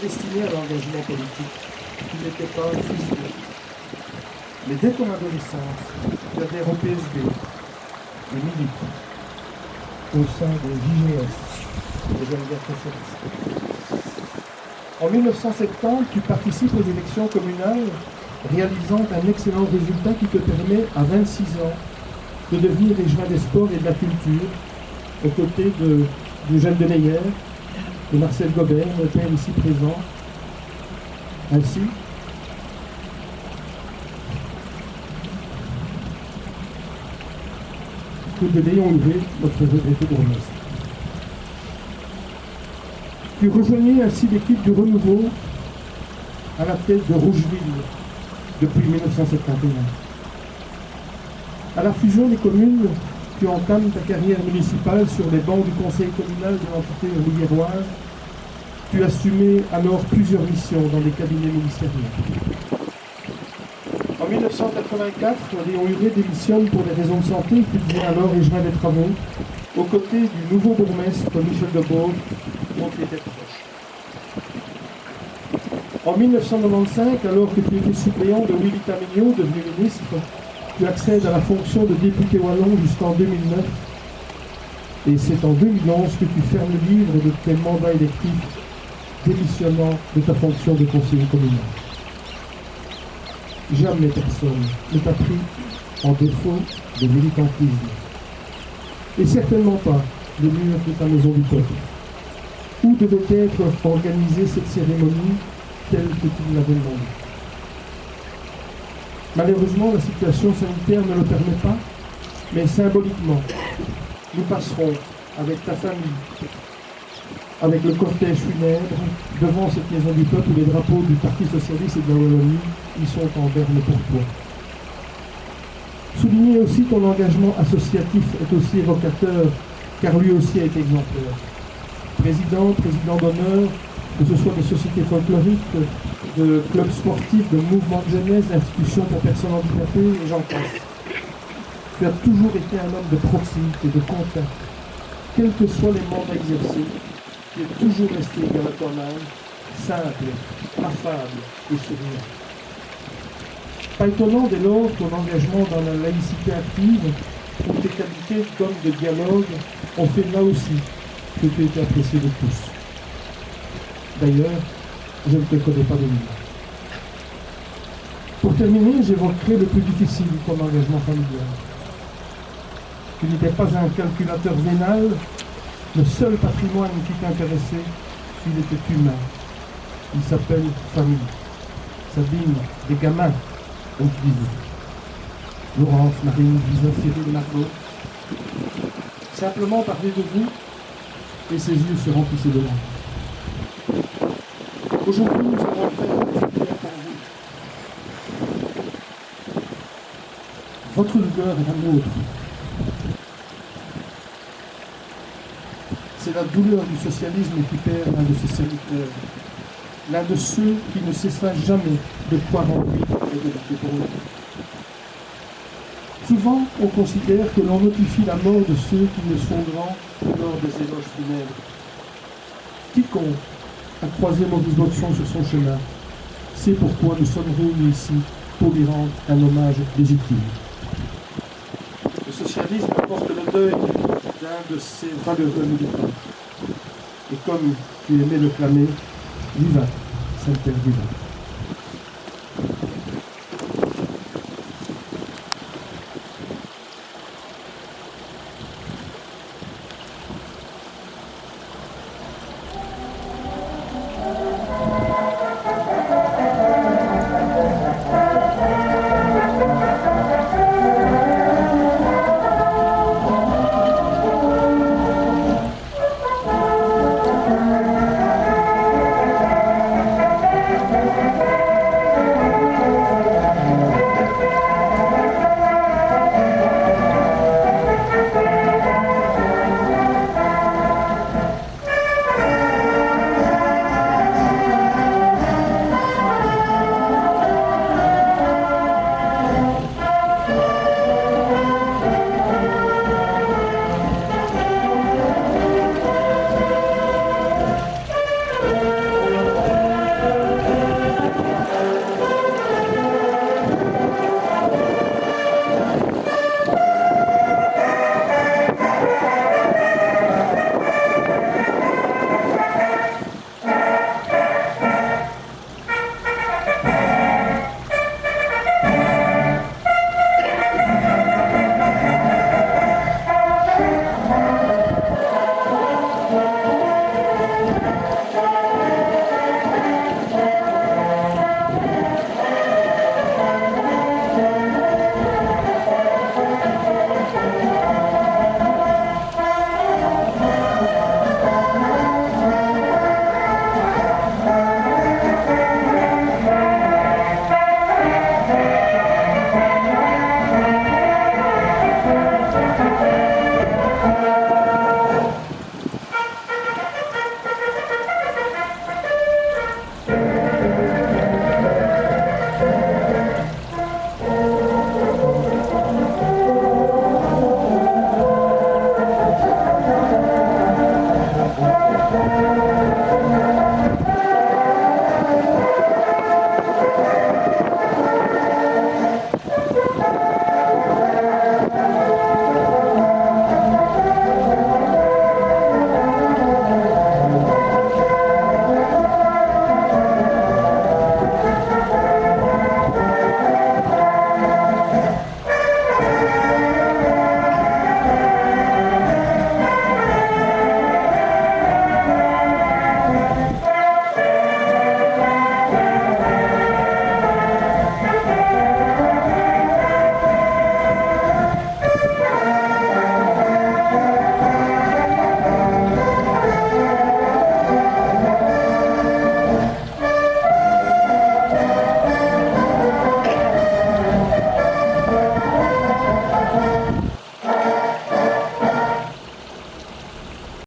destiné à l'engagement politique. Tu n'étais pas un fils de... Mais dès ton adolescence, tu adhères au PSB, et milites au sein de JGS, les Jeunes Guerres socialistes. En 1970, tu participes aux élections communales, réalisant un excellent résultat qui te permet, à 26 ans, de devenir échevin des sports et de la culture, aux côtés de Jeanne de Meyer, de Marcel Gobert, le père ici présent, ainsi que de Léon Huret, notre regretté bourgmestre. Tu rejoignais ainsi l'équipe du Renouveau à la tête de Rougeville depuis 1971. À la fusion des communes, tu entames ta carrière municipale sur les bancs du conseil communal de l'entité rouliéroise. Tu assumais alors plusieurs missions dans les cabinets ministériels. En 1984, Léon Huret démissionne pour des raisons de santé. Tu devient alors échevin des travaux, aux côtés du nouveau bourgmestre Michel Debord, dont tu étais proche. En 1995, alors que tu étais suppléant de Willy Tamigno, devenu ministre, tu accèdes à la fonction de député wallon jusqu'en 2009. Et c'est en 2011 que tu fermes le livre de tes mandats électifs, démissionnant de ta fonction de conseiller communal. Jamais personne ne t'a pris en défaut de militantisme. Et certainement pas le mur de ta maison du peuple. Où devait être organisée cette cérémonie telle que tu l'avais demandé? Malheureusement, la situation sanitaire ne le permet pas, mais symboliquement, nous passerons avec ta famille, avec le cortège funèbre, devant cette maison du peuple où les drapeaux du Parti socialiste et de la Wallonie y sont en berne pour toi. Souligner aussi ton engagement associatif est aussi évocateur, car lui aussi a été exemplaire. Président d'honneur, que ce soit des sociétés folkloriques, de clubs sportifs, de mouvements de jeunesse, d'institutions pour personnes handicapées, et j'en passe. Tu as toujours été un homme de proximité, de contact. Quels que soient les mandats exercés, tu es toujours resté égal à toi-même, simple, affable et souriant. Pas étonnant dès lors ton engagement dans la laïcité active, où tes qualités d'homme de dialogue ont fait là aussi que tu étais apprécié de tous. D'ailleurs, je ne te connais pas de lui. Pour terminer, j'évoquerai le plus difficile, ton engagement familial. Tu n'étais pas un calculateur vénal, le seul patrimoine qui t'intéressait, il était humain. Il s'appelle famille. Sabine, des gamins, on te disait. Laurence, Marine, Lisa, Cyril, Margot. Simplement parler de vous, et ses yeux se remplissaient de larmes. Aujourd'hui, nous allons faire une prière pour vous. Votre douleur est la nôtre. C'est la douleur du socialisme qui perd l'un de ses serviteurs, l'un de ceux qui ne cessa jamais de croire en lui et de lutter pour lui. Souvent, on considère que l'on notifie la mort de ceux qui ne sont grands lors des éloges funèbres. Quiconque a croisé Maurice Boxon sur son chemin sait pourquoi nous sommes réunis ici pour lui rendre un hommage légitime. Le socialisme porte le deuil d'un de ses valeureux militants. Et comme tu aimais le clamer, viva, Saint-Père viva.